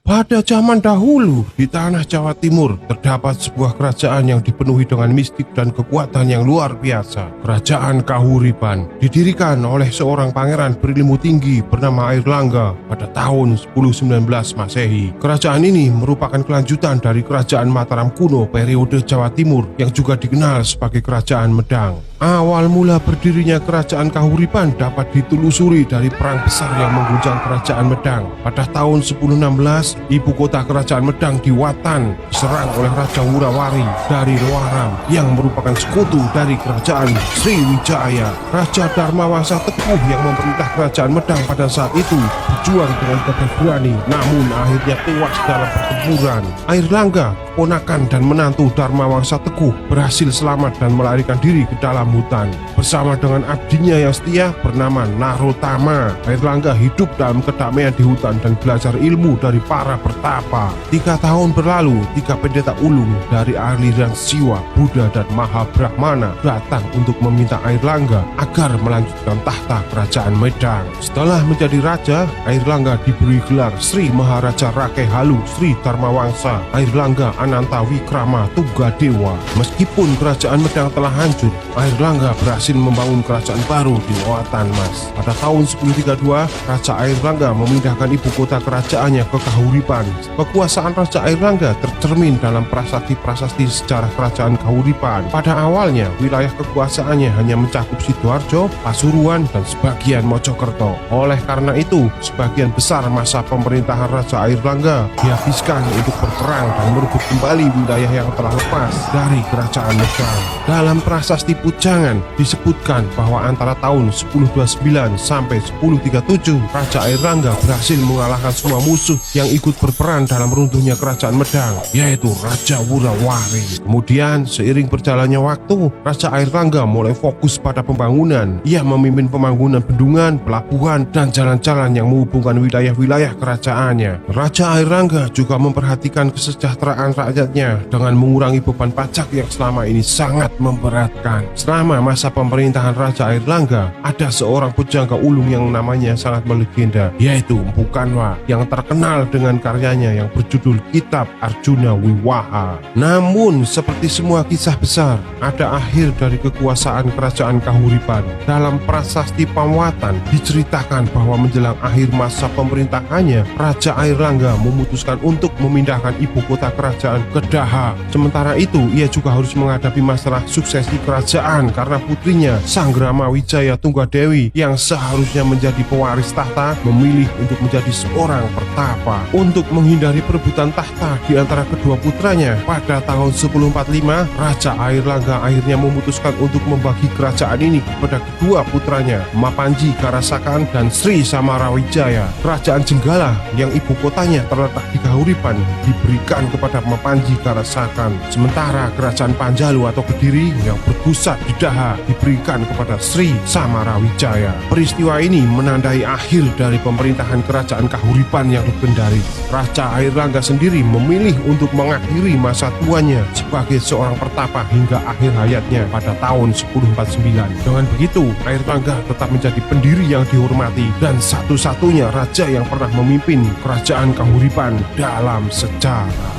Pada zaman dahulu, di tanah Jawa Timur, terdapat sebuah kerajaan yang dipenuhi dengan mistik dan kekuatan yang luar biasa. Kerajaan Kahuripan didirikan oleh seorang pangeran berilmu tinggi bernama Airlangga pada tahun 1019 Masehi. Kerajaan ini merupakan kelanjutan dari kerajaan Mataram kuno periode Jawa Timur yang juga dikenal sebagai Kerajaan Medang. Awal mula berdirinya kerajaan Kahuripan dapat ditelusuri dari perang besar yang mengguncang kerajaan Medang. Pada tahun 1016, ibu kota kerajaan Medang di Watan diserang oleh Raja Wurawari dari Loaram yang merupakan sekutu dari kerajaan Sriwijaya. Raja Dharmawangsa Teguh yang memerintah kerajaan Medang pada saat itu berjuang dengan gagah berani, namun akhirnya tewas dalam pertempuran. Airlangga, ponakan dan menantu Dharmawangsa Teguh, berhasil selamat dan melarikan diri ke dalam hutan. Bersama dengan abdinya yang setia bernama Narotama, Airlangga hidup dalam kedamaian di hutan dan belajar ilmu dari para pertapa. 3 tahun berlalu, 3 pendeta ulung dari aliran Siwa, Buddha dan Mahabrahmana datang untuk meminta Airlangga agar melanjutkan tahta kerajaan Medang. Setelah menjadi raja, Airlangga diberi gelar Sri Maharaja Rakai Halu Sri Dharmawangsa Airlangga Ananta Wikrama Tunggadewa. Meskipun kerajaan Medang telah hancur, Airlangga berhasil membangun kerajaan baru di Watan Mas. Pada tahun 1032, Raja Airlangga memindahkan ibu kota kerajaannya ke Kahuripan. Kekuasaan Raja Airlangga tercermin dalam prasasti-prasasti sejarah kerajaan Kahuripan. Pada awalnya, wilayah kekuasaannya hanya mencakup Sidoarjo, Pasuruan, dan sebagian Mojokerto. Oleh karena itu, sebagian besar masa pemerintahan Raja Airlangga dihabiskan untuk berperang dan merebut kembali wilayah yang telah lepas dari kerajaan Medang. Dalam prasasti Pujangan disebutkan bahwa antara tahun 1029 sampai 1037, Raja Airlangga berhasil mengalahkan semua musuh yang ikut berperan dalam runtuhnya kerajaan Medang, yaitu Raja Wurawari. Kemudian, seiring berjalannya waktu, Raja Airlangga mulai fokus pada pembangunan. Ia memimpin pembangunan bendungan, pelabuhan, dan jalan-jalan yang menghubungkan wilayah-wilayah kerajaannya. Raja Airlangga juga memperhatikan kesejahteraan rakyatnya dengan mengurangi beban pajak yang selama ini sangat memberatkan. Selama masa pemerintahan Raja Airlangga, ada seorang pujangga ulung yang namanya sangat melegenda, yaitu Empu Kanwa, yang terkenal dengan karyanya yang berjudul Kitab Arjuna Wiwaha. Namun, seperti semua kisah besar, ada akhir dari kekuasaan kerajaan Kahuripan. Dalam prasasti Pamwatan diceritakan bahwa menjelang akhir masa pemerintahannya, Raja Airlangga memutuskan untuk memindahkan ibu kota kerajaan ke Daha. Sementara itu, ia juga harus menghadapi masalah suksesi kerajaan karena putrinya Sanggrama Wijaya Tunggadewi yang seharusnya menjadi pewaris tahta memilih untuk menjadi seorang pertapa. Untuk menghindari perebutan tahta di antara kedua putranya, pada tahun 1045 Raja Airlangga akhirnya memutuskan untuk membagi kerajaan ini kepada kedua putranya, Mapanji Karasakan dan Sri Samarawijaya. Kerajaan Jenggala yang ibu kotanya terletak di Kahuripan diberikan kepada Mapanji Karasakan, sementara kerajaan Panjalu atau Kediri yang berpusat di Daha diberikan kepada Sri Samarawijaya. Peristiwa ini menandai akhir dari pemerintahan kerajaan Kahuripan yang legendaris. Raja Airlangga sendiri memilih untuk mengakhiri masa tuanya sebagai seorang pertapa hingga akhir hayatnya pada tahun 1049. Dengan begitu, Airlangga tetap menjadi pendiri yang dihormati dan satu-satunya raja yang pernah memimpin kerajaan Kahuripan dalam sejarah.